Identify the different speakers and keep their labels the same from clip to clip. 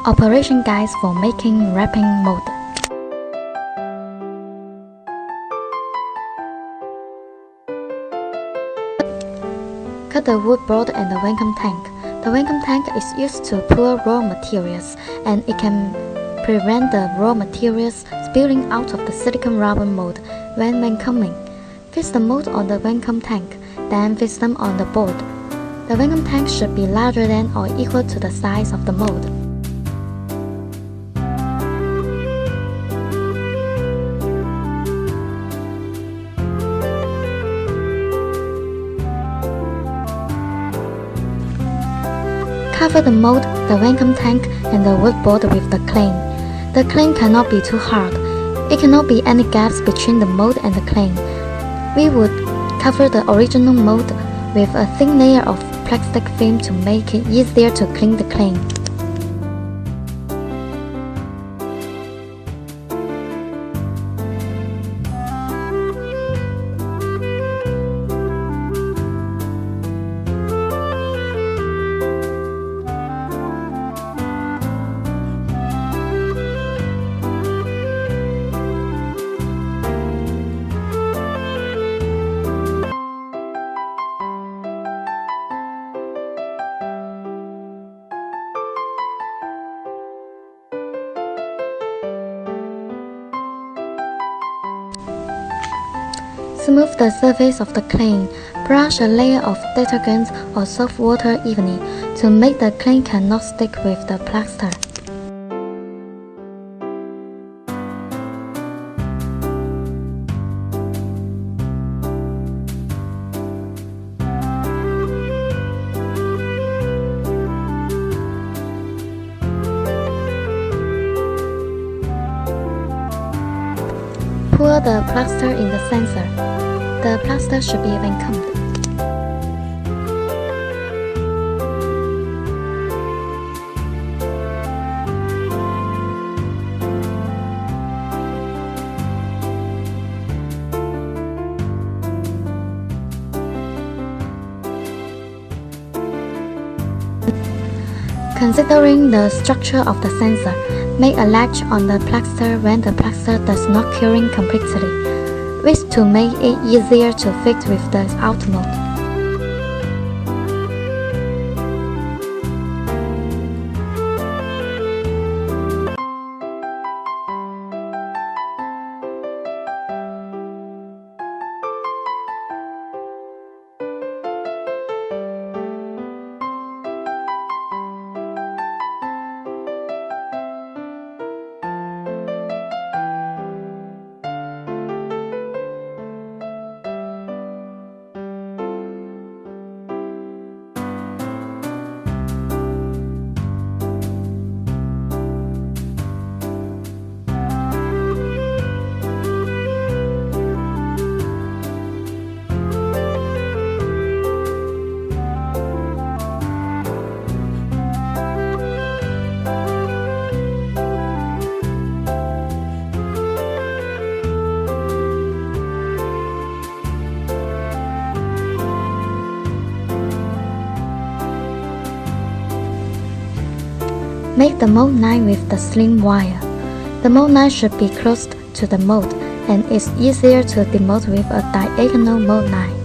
Speaker 1: Operation guides for making wrapping mold. Cut the wood board and the vacuum tank. The vacuum tank is used to pour raw materials, and it can prevent the raw materials spilling out of the silicone rubber mold when vacuuming. Fix the mold on the vacuum tank, then fix them on the board. The vacuum tank should be larger than or equal to the size of the mold. Cover the mold, the vacuum tank, and the wood board with the clay. The clay cannot be too hard. It cannot be any gaps between the mold and the clay. We would cover the original mold with a thin layer of plastic film to make it easier to clean the clay. Smooth the surface of the clay. Brush a layer of detergent or soft water evenly to make the clay cannot stick with the plaster. Pour the plaster in the sensor. The plaster should be vacuumed. Considering the structure of the sensor, make a latch on the plaster when the plaster does not curing completely, which to make it easier to fit with the outmold. Make the mold line with the slim wire. The mold line should be close to the mold, and it's easier to demold with a diagonal mold line.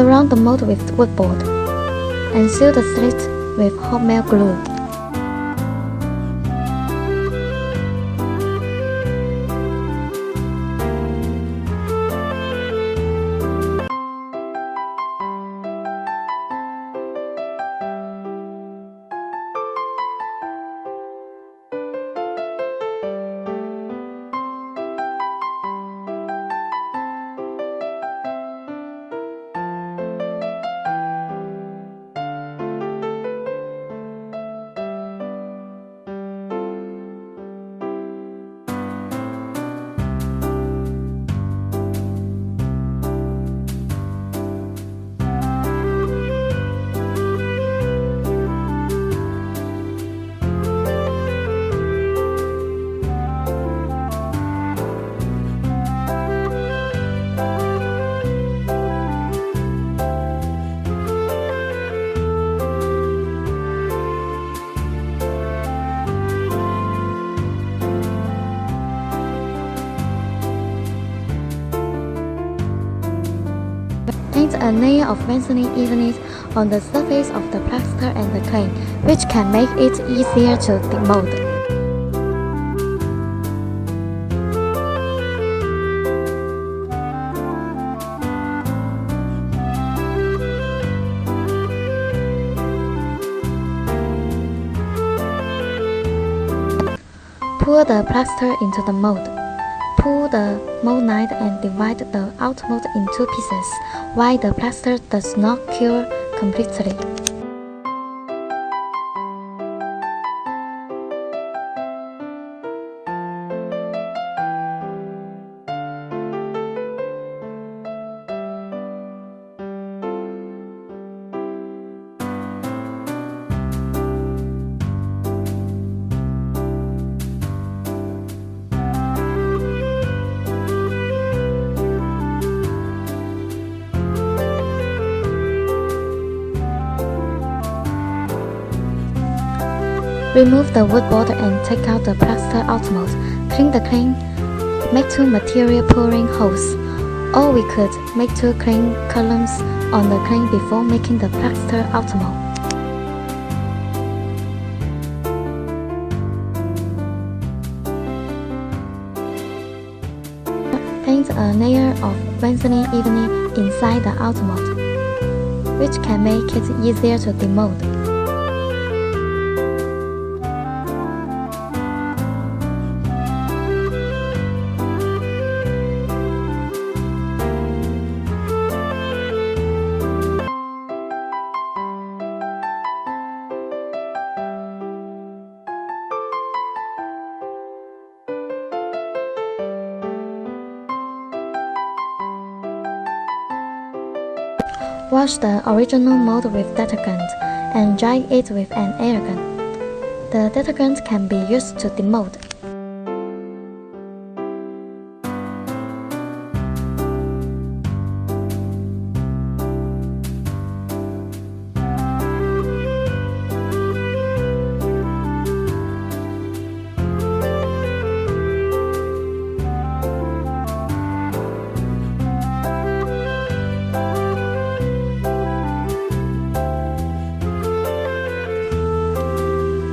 Speaker 1: Surround the mold with woodboard and seal the slit with hot melt glue. Paint a layer of Vaseline evenly on the surface of the plaster and the clay, which can make it easier to demold. Pour the plaster into the mold. Pull the mold knife and divide the outmold in 2 pieces, while the plaster does not cure completely. Remove the woodboard and take out the plaster outmost. Clean the clay. Make 2 material pouring holes. Or we could make 2 clean columns on the clay before making the plaster outmost. Paint a layer of Vaseline evenly inside the outmost, which can make it easier to demold. Wash the original mold with detergent and dry it with an air gun. The detergent can be used to demold.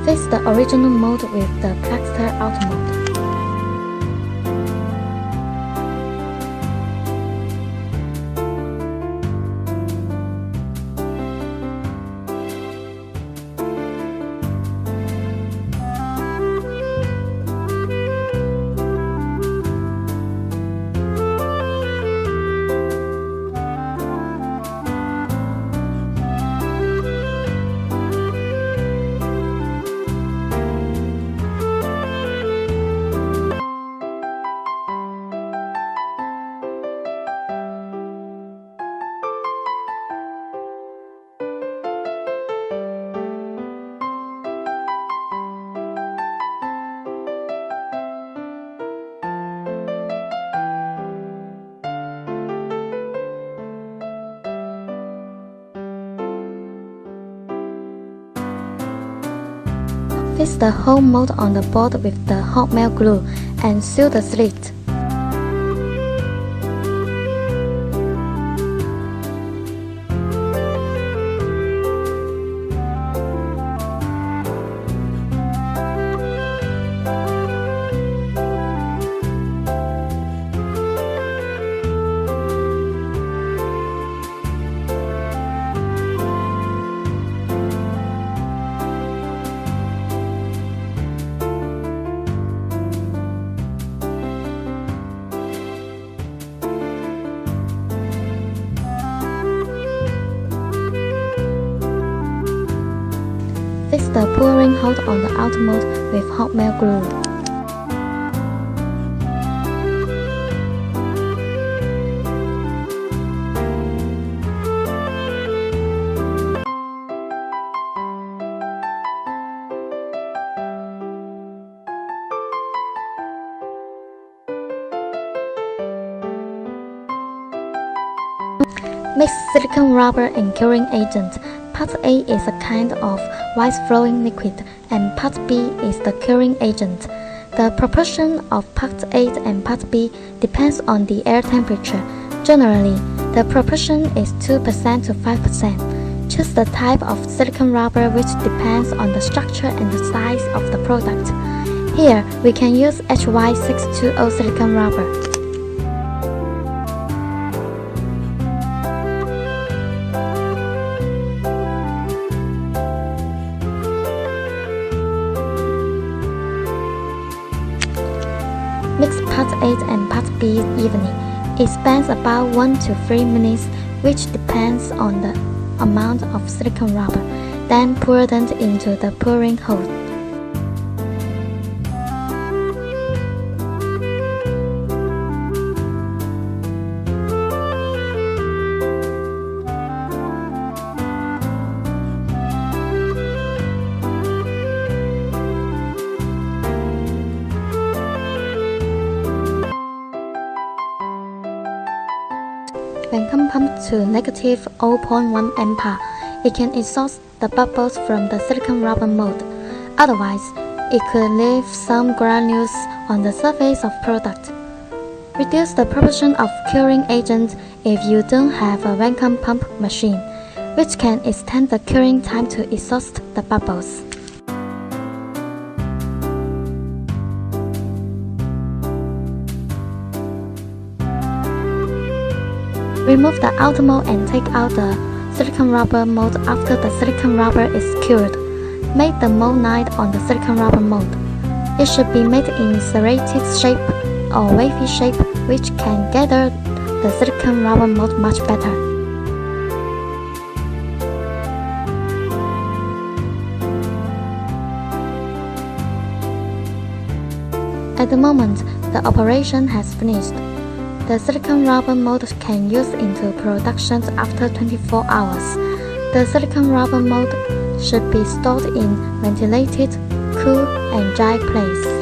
Speaker 1: Fix the original mold with the plaster outmold. Fix the whole mold on the board with the hot melt glue and seal the slit. Fix the pouring hole on the outer mold with hot melt glue. Mix silicone rubber and curing agent. Part A is a kind of white flowing liquid, and Part B is the curing agent. The proportion of Part A and Part B depends on the air temperature. Generally, the proportion is 2% to 5%. Choose the type of silicone rubber which depends on the structure and the size of the product. Here, we can use HY620 silicone rubber. Mix Part A and Part B evenly. It spans about 1 to 3 minutes, which depends on the amount of silicone rubber. Then pour them into the pouring hole. Vacuum pump to negative 0.1 ampere. It can exhaust the bubbles from the silicone rubber mold. Otherwise, it could leave some granules on the surface of product. Reduce the proportion of curing agent if you don't have a vacuum pump machine, which can extend the curing time to exhaust the bubbles. Remove the outer mold and take out the silicone rubber mold after the silicone rubber is cured. Make the mold knife on the silicone rubber mold. It should be made in serrated shape or wavy shape, which can gather the silicone rubber mold much better. At the moment, the operation has finished. The silicone rubber mold can use into production after 24 hours. The silicone rubber mold should be stored in ventilated, cool, and dry place.